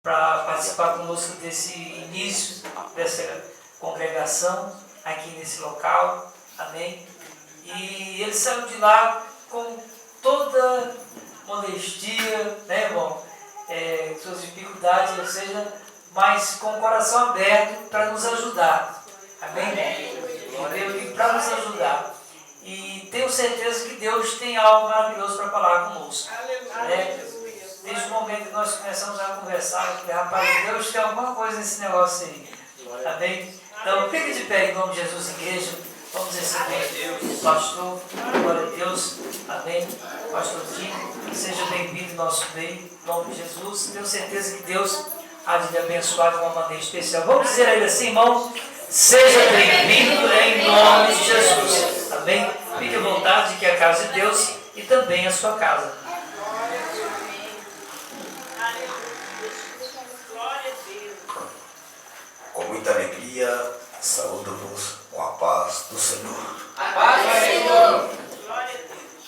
para participar conosco desse início dessa congregação aqui nesse local, amém? E ele saiu de lá com toda modestia, né, irmão? Suas dificuldades, ou seja, mas com o coração aberto para nos ajudar, amém? Ele veio aqui para nos ajudar. E tenho certeza que Deus tem algo maravilhoso para falar conosco, né? Desde o momento que nós começamos a conversar, eu falei, rapaz, Deus tem alguma coisa nesse negócio aí, amém? Então, fique de pé em nome de Jesus, igreja. Vamos receber o pastor, glória a Deus, amém? Pastor Dinho, seja bem-vindo em nosso meio, em nome de Jesus. Tenho certeza que Deus há de lhe abençoar de uma maneira especial. Vamos dizer a ele assim, irmão? Seja bem-vindo em nome de Jesus, amém? Fique à vontade de que é a casa de Deus e também a sua casa. Com muita alegria, saúdo-vos com a paz do Senhor. A paz do Senhor.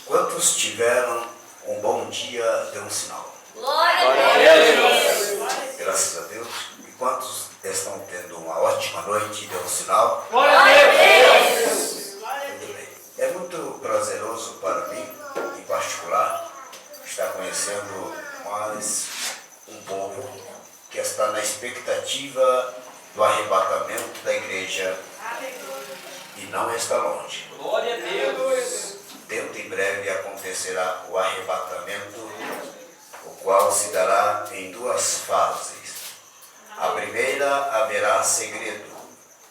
Quantos tiveram um bom dia, dê um sinal. Glória a Deus. Graças a Deus. E quantos estão tendo uma ótima noite, dê um sinal. Glória a Deus. Muito bem. É muito prazeroso para mim, em particular, estar conhecendo mais um povo que está na expectativa do arrebatamento da igreja e não está longe. Glória a Deus. Dentro em breve acontecerá o arrebatamento, o qual se dará em duas fases. A primeira haverá segredo,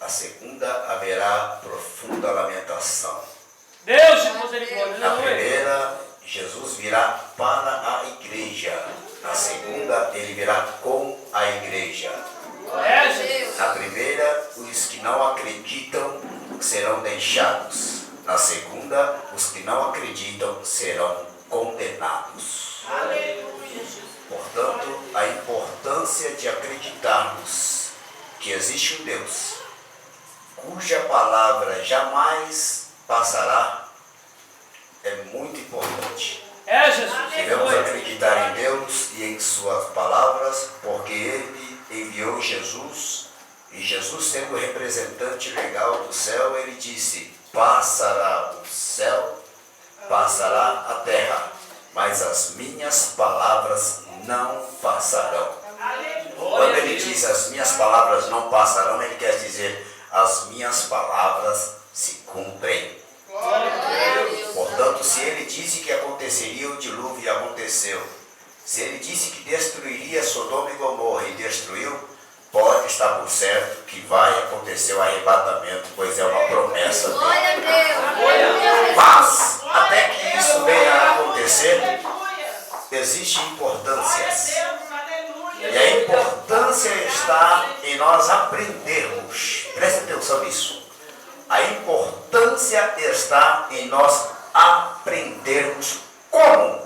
a segunda haverá profunda lamentação. Deus de misericórdia. Na primeira, Jesus virá para a igreja. Na segunda, ele virá com a igreja. Na primeira, os que não acreditam serão deixados. Na segunda, os que não acreditam serão condenados. Portanto, a importância de acreditarmos que existe um Deus, cuja palavra jamais passará, é muito importante. Devemos acreditar em Deus e em suas palavras, porque Ele enviou Jesus, e Jesus, sendo o representante legal do céu, ele disse: passará o céu, passará a terra, mas as minhas palavras não passarão. Quando ele diz as minhas palavras não passarão, ele quer dizer as minhas palavras se cumprem. Portanto, se ele disse que aconteceria o dilúvio e aconteceu, se ele disse que destruiria Sodoma e Gomorra e destruiu, pode estar por certo que vai acontecer o arrebatamento, pois é uma promessa dele. Mas, até que isso venha a acontecer, existem importâncias. E a importância está em nós aprendermos. Preste atenção nisso. A importância está em nós aprendermos como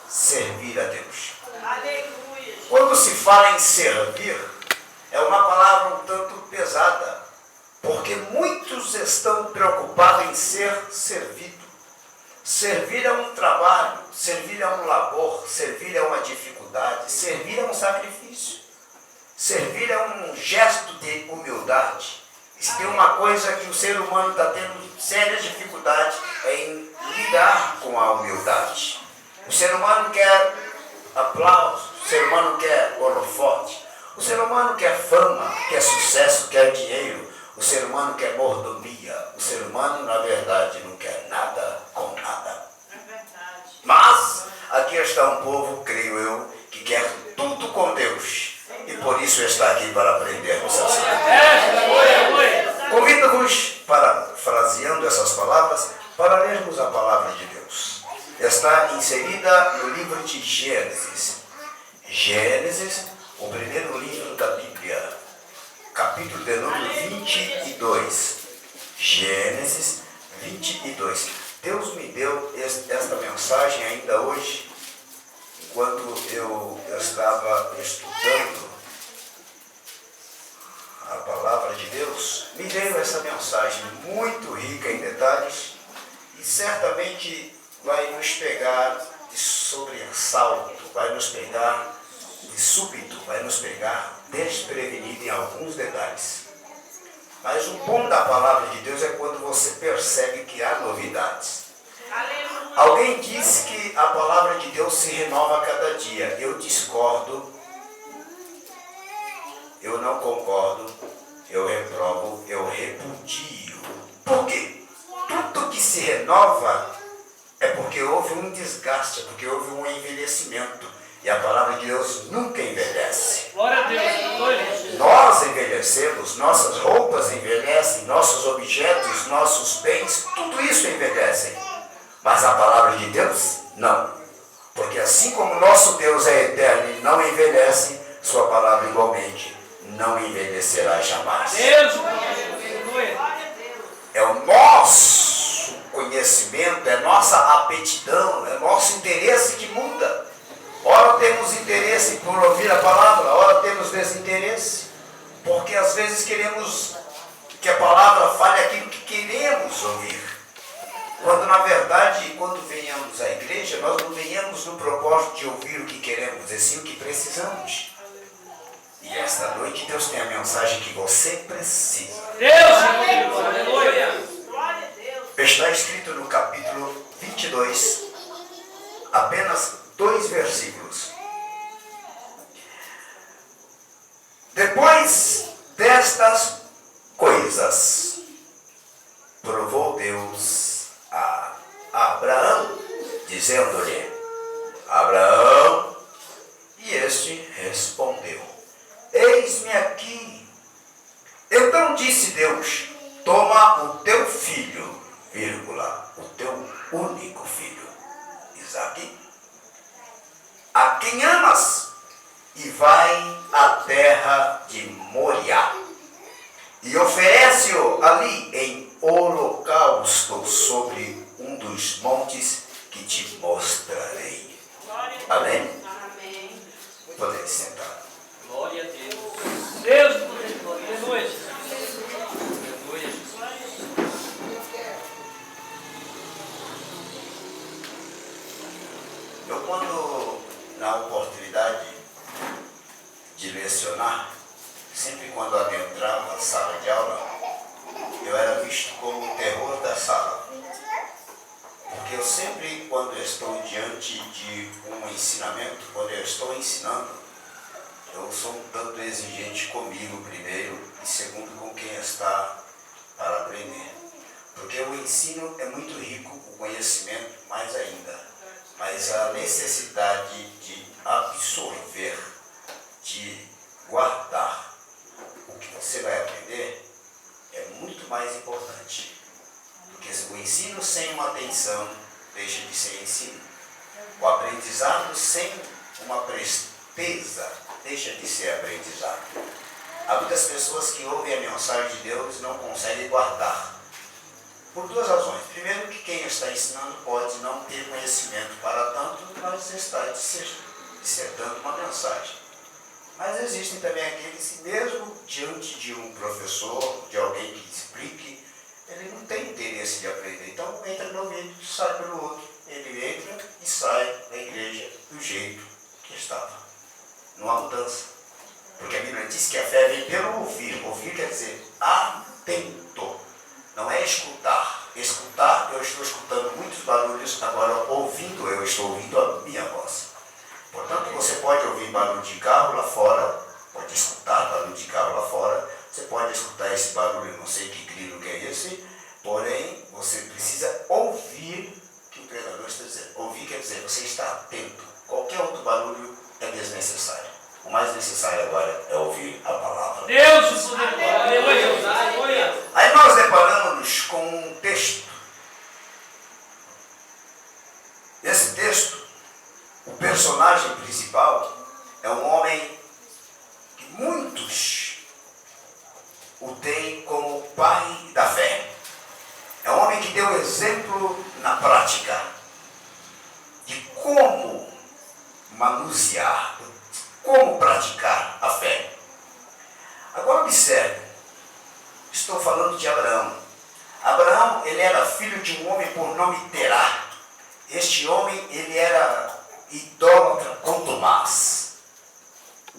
servir a Deus. Quando se fala em servir, é uma palavra um tanto pesada, porque muitos estão preocupados em ser servido. Servir é um trabalho, servir é um labor, servir é uma dificuldade, servir é um sacrifício, servir é um gesto de humildade. E se tem uma coisa que o ser humano está tendo séria dificuldade é em lidar com a humildade. O ser humano quer aplauso, o ser humano quer holofote, o ser humano quer fama, quer sucesso, quer dinheiro, o ser humano quer mordomia, o ser humano, na verdade, não quer nada com nada. Mas aqui está um povo, creio eu, que quer tudo com Deus e por isso está aqui para aprendermos assim. Convido-vos, parafraseando essas palavras, para lermos a palavra de Deus. Está inserida no livro de Gênesis. Gênesis, o primeiro livro da Bíblia, capítulo de número 22. Gênesis 22. Deus me deu esta mensagem ainda hoje, enquanto eu estava estudando a palavra de Deus, me veio essa mensagem muito rica em detalhes e certamente vai nos pegar de sobressalto, vai nos pegar de súbito, vai nos pegar desprevenido em alguns detalhes. Mas o bom da palavra de Deus é quando você percebe que há novidades. Alguém disse que a palavra de Deus se renova a cada dia. Eu discordo, eu não concordo, eu reprovo, eu repudio. Por quê? Tudo que se renova é porque houve um desgaste, é porque houve um envelhecimento. E a palavra de Deus nunca envelhece. Glória a Deus. Glória a Deus. Nós envelhecemos, nossas roupas envelhecem, nossos objetos, nossos bens, tudo isso envelhece. Mas a palavra de Deus, não. Porque assim como nosso Deus é eterno e não envelhece, sua palavra igualmente não envelhecerá jamais. Deus. É o nosso conhecimento, é nossa aptidão, é nosso interesse que muda. Ora temos interesse por ouvir a palavra, ora temos desinteresse. Porque às vezes queremos que a palavra fale aquilo que queremos ouvir. Quando na verdade, quando venhamos à igreja, nós não venhamos no propósito de ouvir o que queremos, e sim o que precisamos. E esta noite Deus tem a mensagem que você precisa. Deus. Aleluia. Está escrito no capítulo 22, apenas 2 versículos. Depois destas coisas, provou Deus a Abraão, dizendo-lhe: Abraão, e este respondeu: Eis-me aqui. Então disse Deus: Toma o teu filho, vírgula, o teu único filho, Isaque, a quem amas, e vai à terra de Moriá, e oferece-o ali em holocausto sobre um dos montes que te mostrarei. Amém? Amém. Podem sentar. Glória a Deus. Deus. Aleluia. Aleluia. Eu, quando na oportunidade de lecionar, sempre quando adentrava a sala de aula, eu era visto como o terror da sala. Porque eu sempre, quando estou diante de um ensinamento, quando eu estou ensinando, eu sou um tanto exigente comigo primeiro e segundo com quem está para aprender. Porque o ensino é muito rico, o conhecimento mais ainda. Mas a necessidade de absorver, de guardar o que você vai aprender é muito mais importante. Porque o ensino sem uma atenção deixa de ser ensino. O aprendizado sem uma presteza deixa de ser aprendizado. Há muitas pessoas que ouvem a mensagem de Deus e não conseguem guardar. Por 2 razões. Primeiro, que quem está ensinando pode não ter conhecimento para tanto, mas está dissertando uma mensagem. Mas existem também aqueles que, mesmo diante de um professor, de alguém que explique, ele não tem interesse de aprender. Então, entra no ouvido e sai pelo outro. Ele entra e sai da igreja do jeito que estava. Não há mudança. Porque a Bíblia diz que a fé vem pelo ouvir. Ouvir quer dizer atento. Não é escutar. Escutar, eu estou escutando muitos barulhos, agora ouvindo, eu estou ouvindo a minha voz. Portanto, você pode ouvir barulho de carro lá fora, pode escutar barulho de carro lá fora, você pode escutar esse barulho, não sei que grilo que é esse, porém, você precisa ouvir o que o pregador está dizendo. Ouvir quer dizer, você está atento. Qualquer outro barulho é desnecessário. O mais necessário agora é ouvir a palavra. Deus. Aleluia. Aleluia. Aí nós deparamos com um texto. Esse texto, o personagem principal é um homem que muitos o têm como pai da fé. É um homem que deu exemplo na prática de como manusear, como praticar a fé. Agora observe, estou falando de Abraão. Abraão, ele era filho de um homem por nome Terá. Este homem, ele era idólatra contumaz.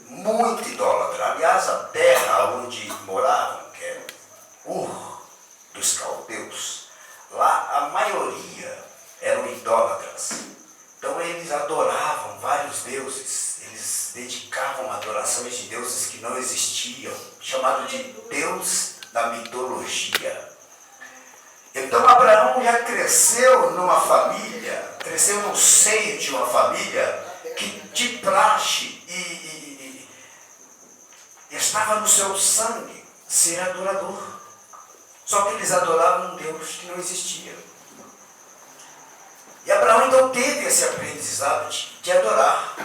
muito idólatra. Aliás, a terra onde moravam, que é Ur dos caldeus, lá a maioria eram idólatras. Então eles adoravam vários deuses, eles dedicavam adorações de deuses que não existiam, chamado de Deus da mitologia. Então Abraão já cresceu numa família, cresceu no seio de uma família que de praxe e estava no seu sangue ser adorador. Só que eles adoravam um Deus que não existia. E Abraão então teve esse aprendizado de adorar.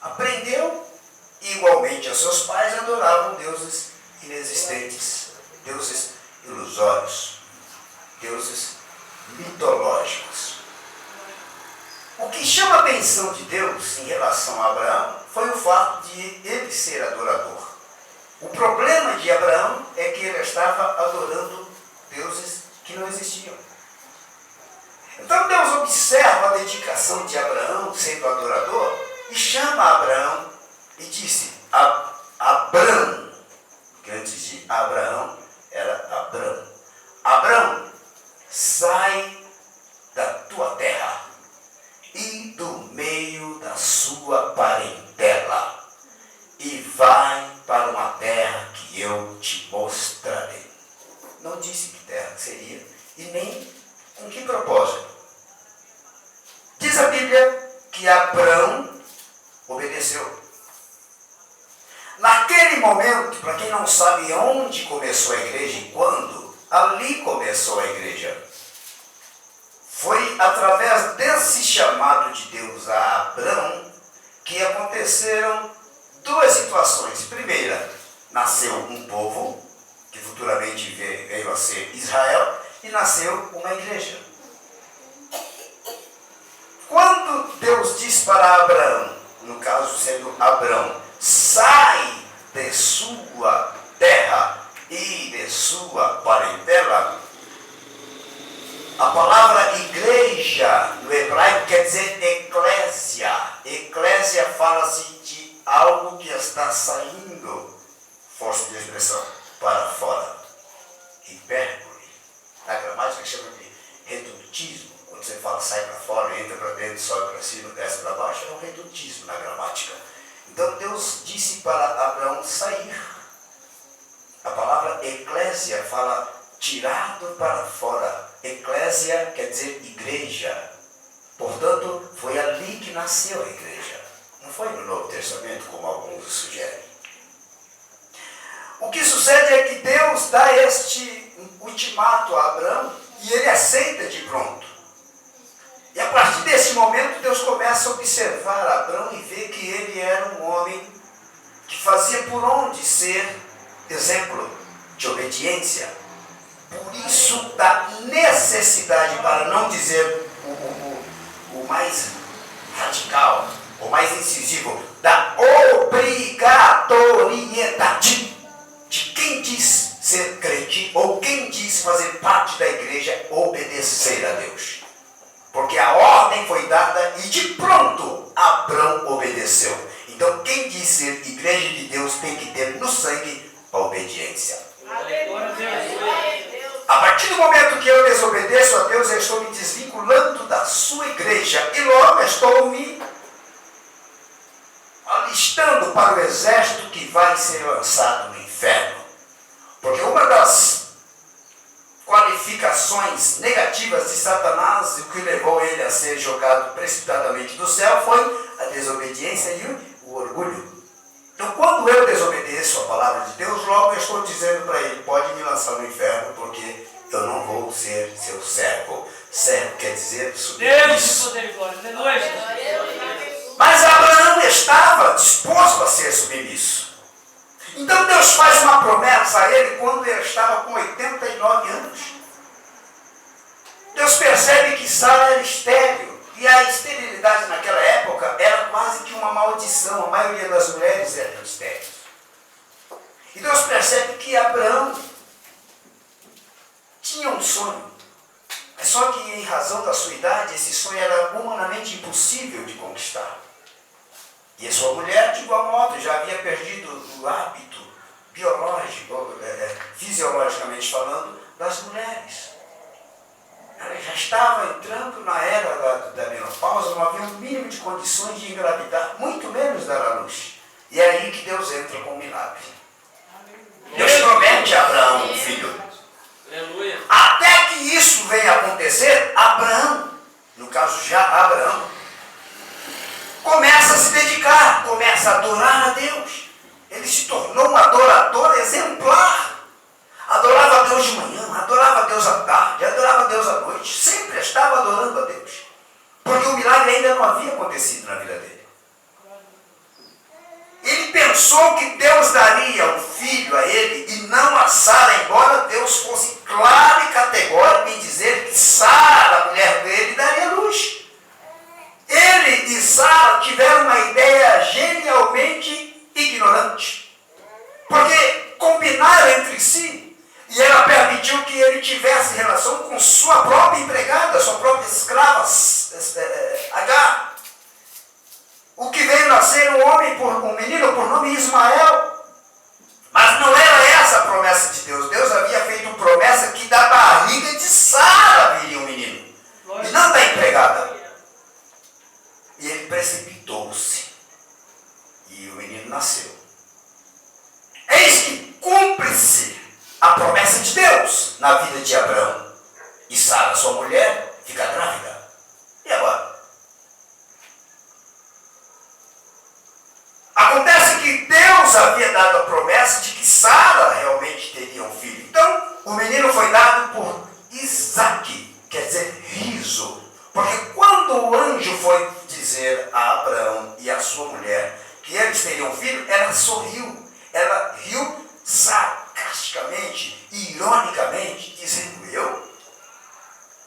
Aprendeu, igualmente a seus pais, adoravam deuses inexistentes, deuses ilusórios, deuses mitológicos. O que chama a atenção de Deus em relação a Abraão foi o fato de ele ser adorador. O problema de Abraão é que ele estava adorando deuses que não existiam. Então Deus observa a dedicação de Abraão sendo adorador e chama Abraão e disse: Abrão, que antes de Abraão era Abrão. Abrão, sai da tua terra e do meio da sua parentela e vai para uma terra que eu te mostrarei. Não disse que terra seria e nem com que propósito. Diz a Bíblia que Abrão obedeceu. Naquele momento, para quem não sabe onde começou a igreja e quando, ali começou a igreja. Foi através desse chamado de Deus a Abrão que aconteceram duas situações. Primeira, nasceu um povo, que futuramente veio a ser Israel, e nasceu uma igreja. Quando Deus diz para Abraão, no caso sendo Abrão, sai de sua terra e de sua parentela, a palavra igreja no hebraico quer dizer eclésia. Eclésia fala-se de algo que está saindo, força de expressão, para fora. Hipérbole. Na gramática chama de redutismo. Quando você fala sai para fora, entra para dentro, sobe para cima, desce para baixo, é um redutismo na gramática. Então Deus disse para Abraão sair. A palavra eclésia fala tirado para fora. Eclésia quer dizer igreja. Portanto, foi ali que nasceu a igreja. Não foi no Novo Testamento, como alguns sugerem. O que sucede é que Deus dá este ultimato a Abraão e ele aceita de pronto. E a partir desse momento, Deus começa a observar Abraão e vê que ele era um homem que fazia por onde ser exemplo de obediência. Por isso, da necessidade, para não dizer o mais radical, o mais incisivo, da obrigatoriedade de quem diz ser crente ou quem diz fazer parte da igreja obedecer a Deus. Porque a ordem foi dada e de pronto Abrão obedeceu. Então quem diz ser igreja de Deus tem que ter no sangue a obediência. A partir do momento que eu desobedeço a Deus, eu estou me desvinculando da sua igreja e logo estou me alistando para o exército que vai ser lançado no inferno. Porque uma das qualificações negativas de Satanás, o que levou ele a ser jogado precipitadamente do céu, foi a desobediência e o orgulho. Então, quando eu desobedeço a palavra de Deus, logo eu estou dizendo para ele, pode me lançar no inferno, porque eu não vou ser seu servo. Servo quer dizer submisso. Deus de poder e glória. Aleluia. Mas Abraão estava disposto a ser submisso. Então Deus faz uma promessa a ele quando ele estava com 89 anos. Deus percebe que Sara era estéril. E a esterilidade naquela época era quase que uma maldição. A maioria das mulheres eram estéreis. E Deus percebe que Abraão tinha um sonho. É só que em razão da sua idade, esse sonho era humanamente impossível de conquistar. E a sua mulher, de igual modo, já havia perdido o hábito biológico, fisiologicamente falando, das mulheres. Ela já estava entrando na era da menopausa, não havia um mínimo de condições de engravidar, muito menos dar à luz. E é aí que Deus entra com um milagre. Deus promete a Abraão um filho. Aleluia. Até que isso venha acontecer, Abraão, no caso já Abraão, começa a se dedicar, começa a adorar a Deus. Ele se tornou um adorador exemplar. Adorava a Deus de manhã, adorava a Deus à tarde, adorava a Deus à noite. Sempre estava adorando a Deus. Porque o milagre ainda não havia acontecido na vida dele. Ele pensou que Deus daria um filho a ele e não a Sara, embora Deus fosse claro e categórico em dizer que Sara, a mulher dele, daria luz. Ele e Sara tiveram uma ideia genialmente ignorante. Porque combinaram entre si e ela permitiu que ele tivesse relação com sua própria empregada, sua própria escrava, Agar. O que veio nascer um menino por nome Ismael. Mas não era essa a promessa de Deus. Deus havia feito promessa que da barriga de Sara viria um menino. E não da empregada. E ele precipitou-se. E o menino nasceu. Eis que cumpre-se a promessa de Deus na vida de Abraão. E Sara, sua mulher, fica grávida. E agora? Acontece que Deus havia dado a promessa de que Sara realmente teria um filho. Então, o menino foi dado por Isaque, quer dizer, riso. Porque quando o anjo foi dizer a Abraão e a sua mulher que eles teriam um filho, ela sorriu. Ela riu sarcasticamente, ironicamente, dizendo: eu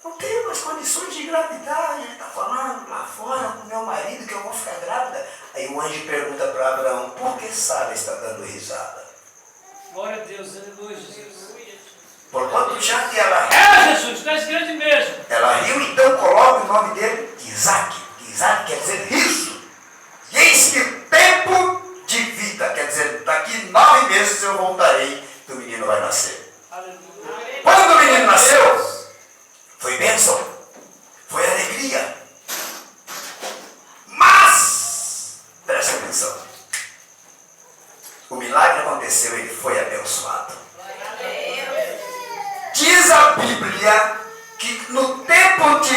não tenho mais condições de engravidar. Ele está falando lá fora com meu marido que eu vou ficar grávida. Aí o anjo pergunta para Abraão: por que Sara está dando risada? Glória a Deus, aleluia, Jesus. Porquanto já que ela riu, Jesus, tu és grande mesmo. ela riu, então coloca o nome dele de Isaque. Isaac quer dizer riso. E eis que tempo de vida, quer dizer, daqui 9 meses eu voltarei e o menino vai nascer. Aleluia. Quando o menino nasceu, foi bênção, foi alegria. Mas, presta atenção, o milagre aconteceu, ele foi abençoado. Diz a Bíblia que no tempo de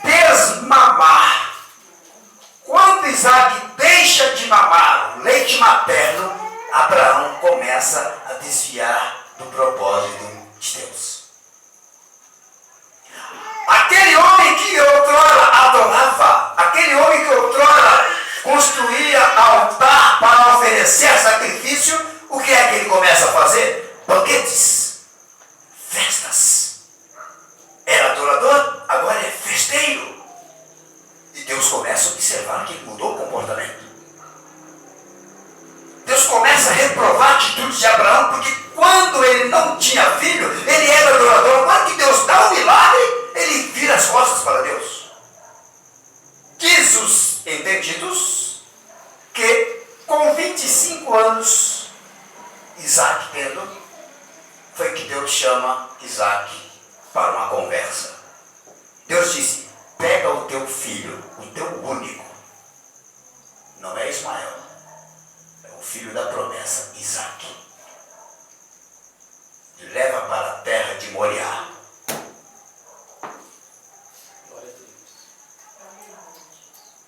desmamar, quando Isaac deixa de mamar o leite materno, Abraão começa a desviar do propósito de Deus. Aquele homem que outrora adorava, aquele homem que outrora construía altar para oferecer sacrifício, o que é que ele começa a fazer? Banquetes, festas. Era adorador, agora é festeiro. E Deus começa a observar que ele mudou o comportamento. Deus começa a reprovar a atitude de Abraão, porque quando ele não tinha filho, ele era adorador. Agora que Deus dá um milagre, ele vira as costas para Deus. Diz os entendidos que com 25 anos, Isaac tendo, foi que Deus chama Isaac para uma conversa. Deus disse: pega o teu filho, o teu único, não é Ismael, é o filho da promessa, Isaac, e leva para a terra de Moriá.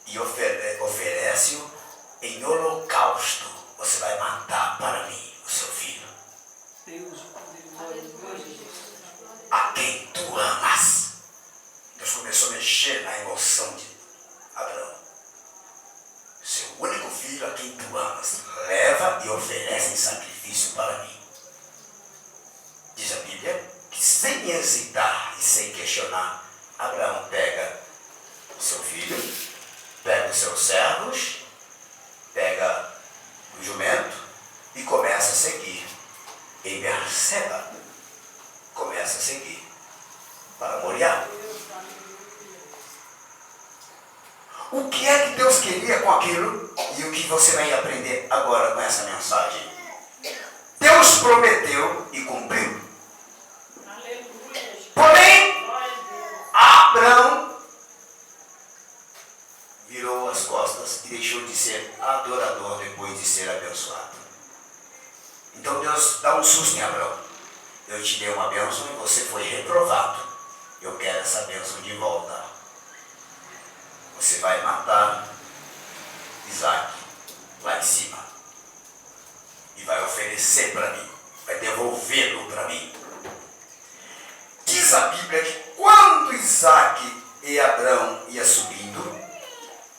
E oferece-o em holocausto. Você vai matar para mim o seu filho, a quem tu amas. Deus começou a mexer na emoção de Abraão. Seu único filho a quem tu amas, leva e oferece em sacrifício para mim. Diz a Bíblia que sem hesitar e sem questionar, Abraão pega o seu filho, pega os seus servos, pega o jumento e começa a seguir. Em Berseba, começa a seguir para Moriá. O que é que Deus queria com aquilo? E o que você vai aprender agora com essa mensagem? Deus prometeu e cumpriu. Porém, Abraão virou as costas e deixou de ser adorador depois de ser abençoado. Então Deus dá um susto em Abraão. Eu te dei uma bênção e você foi reprovado. Eu quero essa bênção de volta. Você vai matar Isaac lá em cima e vai oferecer para mim, vai devolvê-lo para mim. Diz a Bíblia que quando Isaac e Abraão ia subindo,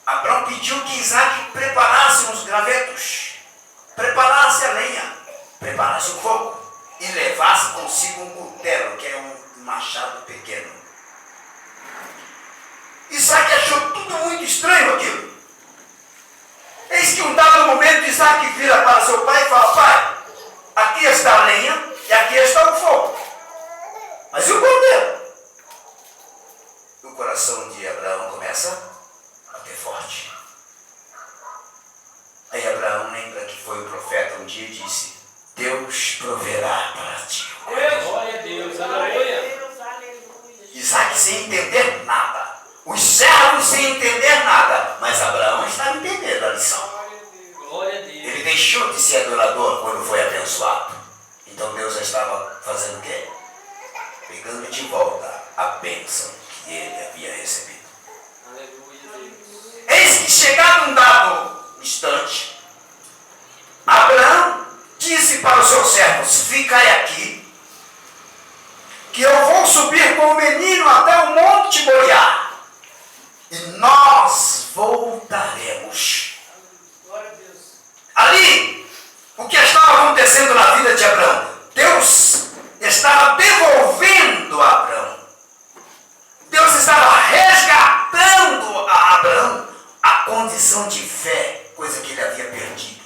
Abraão pediu que Isaac preparasse uns gravetos, preparasse a lenha, preparasse o fogo e levasse consigo um cutelo, que é um machado pequeno. Isaac achou tudo muito estranho aquilo. Eis que um dado momento Isaac vira para seu pai e fala: pai, aqui está a lenha e aqui está o fogo. Mas e o cordeiro? O coração de Abraão começa a bater forte. Aí Abraão lembra que foi o profeta um dia e disse: Deus proverá para ti. Glória a Deus, aleluia. Isaac sem entender nada. Os servos sem entender nada. Mas Abraão estava entendendo a lição. Glória a Deus. Ele deixou de ser adorador quando foi abençoado. Então Deus já estava fazendo o quê? Pegando de volta a bênção que ele havia recebido. Aleluia, Deus. Eis que chegado um dado instante, Abraão disse para os seus servos: ficai aqui, que eu vou subir com o menino até o monte Moriá, e nós voltaremos. Glória a Deus. Ali, o que estava acontecendo na vida de Abraão? Deus estava devolvendo a Abraão. Deus estava resgatando a Abraão a condição de fé, coisa que ele havia perdido.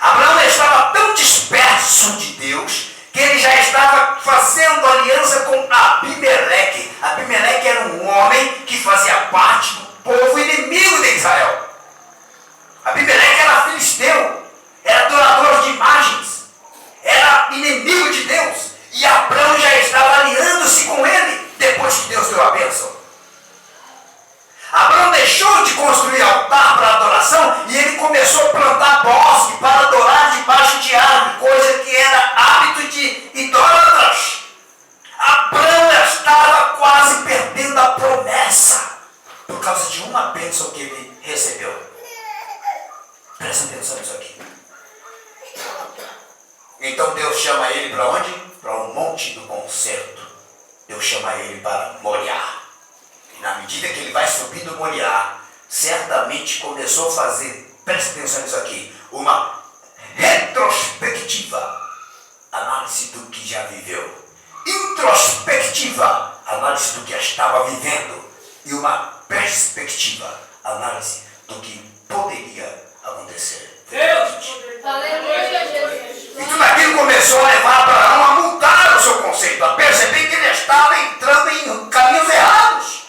Abraão estava tão disperso de Deus que ele já estava fazendo aliança com Abimeleque. Abimeleque era um homem que fazia parte do povo inimigo de Israel. Abimeleque era filisteu, era adorador de imagens, era inimigo de Deus. E Abraão já estava aliando-se com ele depois que Deus deu a bênção. Abraão deixou de construir altar para adoração e ele começou a plantar bosque para adorar debaixo de árvore, coisa que era hábito de idólatras. Abraão estava quase perdendo a promessa por causa de uma bênção que ele recebeu. Presta atenção nisso aqui. Então Deus chama ele para onde? Para o monte do concerto. Deus chama ele para Moriá. E na medida que ele vai subindo Moriá, certamente começou a fazer, presta atenção nisso aqui, uma retrospectiva, análise do que já viveu. Introspectiva, análise do que estava vivendo. E uma perspectiva, análise do que poderia acontecer. Deus! Aleluia, Jesus. E tudo aquilo começou a levar Abraão a mudar o seu conceito, a perceber que ele estava entrando em caminhos errados.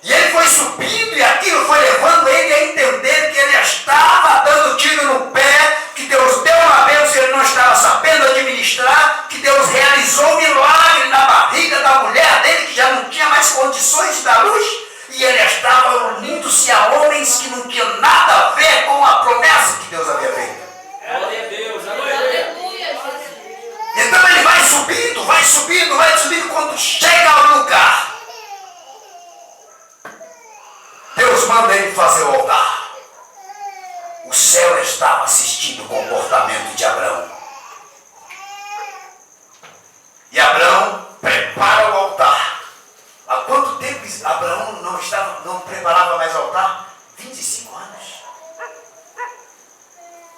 E ele foi subindo e aquilo foi levando ele a entender que ele estava dando tiro no pé, que Deus deu uma bênção e ele não estava sabendo administrar, que Deus realizou um milagre na barriga da mulher dele, que já não tinha mais condições de dar luz. E ele estava unindo-se a homens que não tinham nada a ver com a promessa que Deus havia feito. Glória a Deus, aleluia. Aleluia, Jesus. Então ele vai subindo, vai subindo, vai subindo. Quando chega ao lugar, Deus manda ele fazer o altar. O céu estava assistindo o comportamento de Abraão. E Abraão prepara o altar. Há quanto tempo Abraão não preparava mais altar? 25 anos.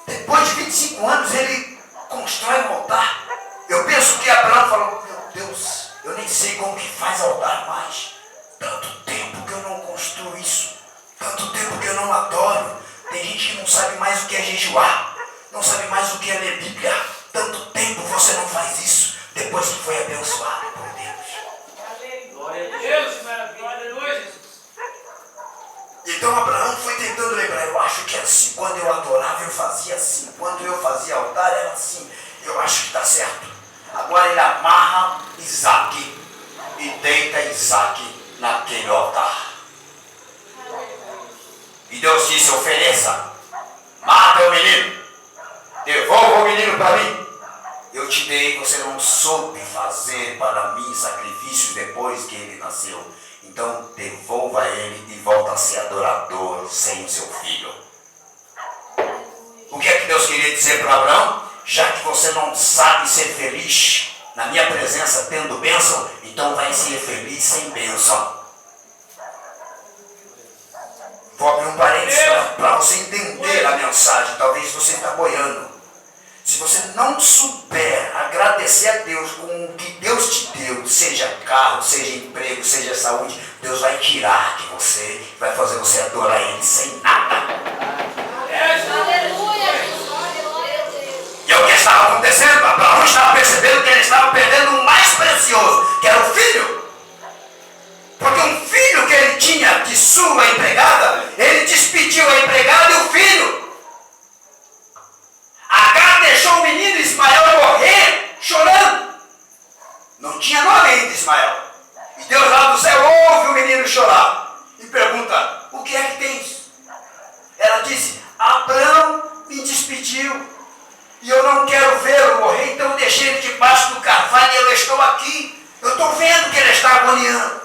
Depois de 25 anos ele constrói um altar. Eu penso que Abraão falou: meu Deus, eu nem sei como que faz altar mais. Tanto tempo que eu não construo isso. Tanto tempo que eu não adoro. Tem gente que não sabe mais o que é jejuar. Não sabe mais o que é ler Bíblia. Tanto tempo você não faz isso. Depois que foi abençoado por Deus. Glória a Deus, maravilha. Aleluia, Jesus. Então Então Abraão foi tentando lembrar, eu acho que é assim, quando eu adorava eu fazia assim, quando eu fazia altar era assim, eu acho que está certo. Agora ele amarra Isaque e deita Isaque naquele altar. E Deus disse, ofereça, mata o menino, devolva o menino para mim. Eu te dei, você não soube fazer para mim sacrifícios depois que ele nasceu. Então devolva ele e volta a ser adorador sem o seu filho. O que é que Deus queria dizer para Abraão? Já que você não sabe ser feliz na minha presença tendo bênção, então vai ser feliz sem bênção. Vou abrir um parênteses para você entender a mensagem. Talvez você está boiando. Se você não souber agradecer a Deus com o que Deus te deu, seja carro, seja emprego, seja saúde, Deus vai tirar de você, vai fazer você adorar Ele sem nada. Aleluia, glória a Deus. E é o que estava acontecendo. Abraão estava percebendo que ele estava perdendo o mais precioso, que era o filho. Porque um filho que ele tinha de sua empregada, ele despediu a empregada e o filho. Agar deixou o menino Ismael morrer chorando. Não tinha nome ainda Ismael. E Deus lá do céu ouve o menino chorar e pergunta, o que é que tens? Ela disse, Abraão me despediu e eu não quero vê-lo morrer, então eu deixei ele debaixo do carvalho e eu estou aqui. Eu estou vendo que ele está agoniando.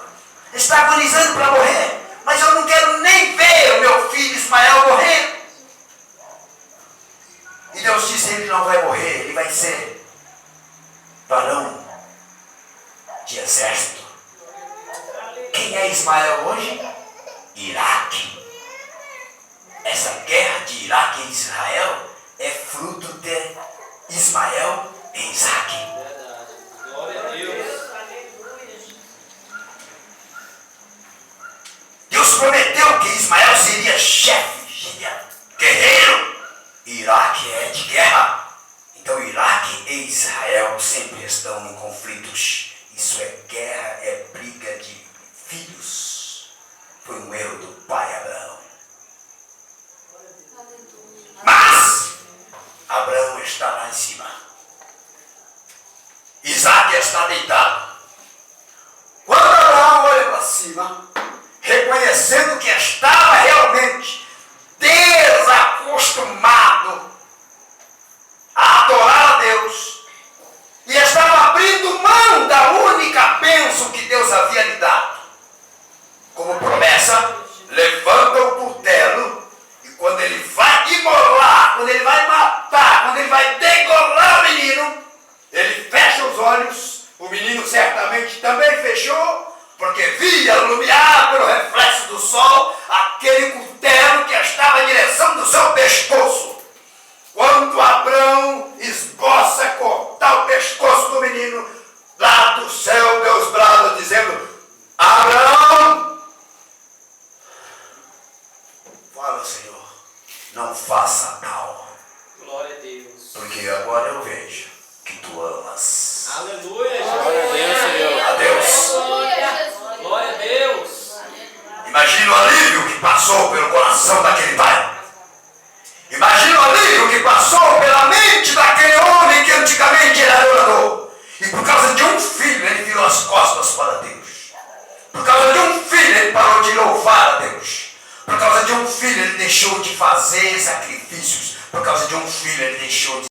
Está agonizando para morrer, mas eu não quero nem ver o meu filho Ismael morrer. E Deus disse, ele não vai morrer, ele vai ser varão de exército. Quem é Ismael hoje? Iraque. Essa guerra de Iraque e Israel é fruto de Ismael e Isaque. Verdade. Glória a Deus. Deus prometeu que Ismael seria chefe, seria guerreiro. Iraque é de guerra. Então Iraque e Israel sempre estão em conflitos. Isso é guerra, é briga de filhos. Foi um erro do pai Abraão. Mas Abraão está lá em cima. Isaac está deitado. Quando Abraão olha para cima, reconhecendo que estava realmente desacostumado a adorar a Deus e estava abrindo mão da única bênção que Deus havia lhe dado. Como promessa, levanta o cutelo e quando ele vai imolar, quando ele vai matar, quando ele vai degolar o menino, ele fecha os olhos, o menino certamente também fechou, porque via iluminado pelo reflexo do sol aquele cutelo que estava em direção do seu pescoço. Quando Abraão esboça cortar o pescoço do menino, lá do céu Deus brada dizendo, Abraão, fala Senhor, não faça tal, Glória a Deus. porque agora eu vejo que tu amas. Aleluia. Glória a Deus, Senhor. A Deus. Glória a Deus. Imagina o alívio que passou pelo coração daquele pai. Imagina o alívio que passou pela mente daquele homem que antigamente era adorador. E por causa de um filho ele virou as costas para Deus. Por causa de um filho ele parou de louvar a Deus. Por causa de um filho ele deixou de fazer sacrifícios. Por causa de um filho ele deixou de